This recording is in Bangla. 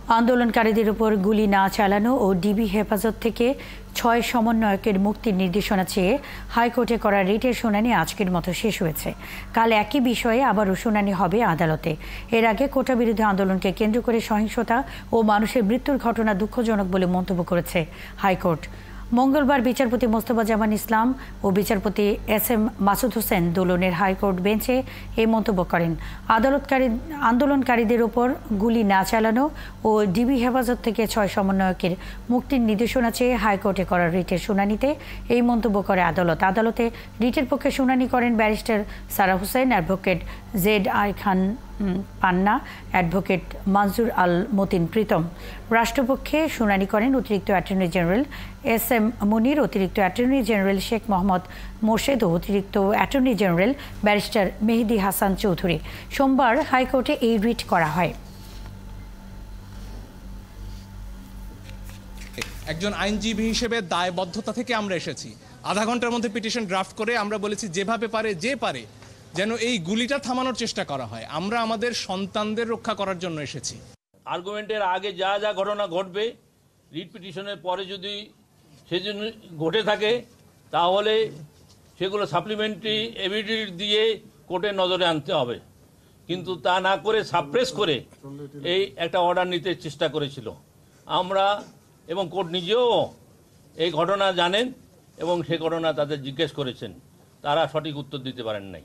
আন্দোলনকারীদের উপর গুলি না চালানো ও ডিবি হেফাজত থেকে ৬ সমন্বয়কের মুক্তির নির্দেশনা চেয়ে হাইকোর্টে করা রিটের শুনানি আজকের মতো শেষ হয়েছে। কাল একই বিষয়ে আবারও শুনানি হবে আদালতে। এর আগে কোটা বিরোধী আন্দোলনকে কেন্দ্র করে সহিংসতা ও মানুষের মৃত্যুর ঘটনা দুঃখজনক বলে মন্তব্য করেছে হাইকোর্ট। মঙ্গলবার বিচারপতি মোস্তফা জামান ইসলাম ও বিচারপতি SM মাসুদ হোসেন দোলনের হাইকোর্ট বেঞ্চে এই মন্তব্য করেন। আন্দোলনকারীদের ওপর গুলি না চালানো ও ডিবি হেফাজত থেকে ৬ সমন্বয়কের মুক্তির নির্দেশনা চেয়ে হাইকোর্টে করা রিটের শুনানিতে এই মন্তব্য করে আদালত। আদালতে রিটের পক্ষে শুনানি করেন ব্যারিস্টার সারা হোসেন, অ্যাডভোকেট ZI খান পান্না, অ্যাডভোকেট মনজুর আল মতিন প্রীতম। রাষ্ট্রপক্ষে শুনানি করেন অতিরিক্ত অ্যাটর্নি জেনারেল SM মুনির, অতিরিক্ত অ্যাটর্নি জেনারেল শেখ মোহাম্মদ মোর্শেদ ও অতিরিক্ত attorney general barrister Mehedi Hasan Chowdhury. সোমবার হাইকোর্টে এই রিট করা হয়। একজন আইনজীবী হিসেবে দায়বদ্ধতা থেকে আমরা এসেছি। আধা ঘন্টার মধ্যে পিটিশন ড্রাফট করে আমরা বলেছি যেভাবে পারে যে পারে যেন এই গুলিটা থামানোর চেষ্টা করা হয়। আমরা আমাদের সন্তানদের রক্ষা করার জন্য এসেছি। আর্গুমেন্টের আগে যা যা ঘটনা ঘটবে, রিট পিটিশনের পরে যদি সেজন্য ঘটে থাকে তাহলে সেগুলো সাপ্লিমেন্টারি এভিডেন্স দিয়ে কোর্টের নজরে আনতে হবে। কিন্তু তা না করে সাপ্রেস করে এই একটা অর্ডার নিতে চেষ্টা করেছিল। আমরা এবং কোর্ট নিজেও এই ঘটনা জানেন এবং সে ঘটনা তাদের জিজ্ঞেস করেছেন, তারা সঠিক উত্তর দিতে পারেন নাই।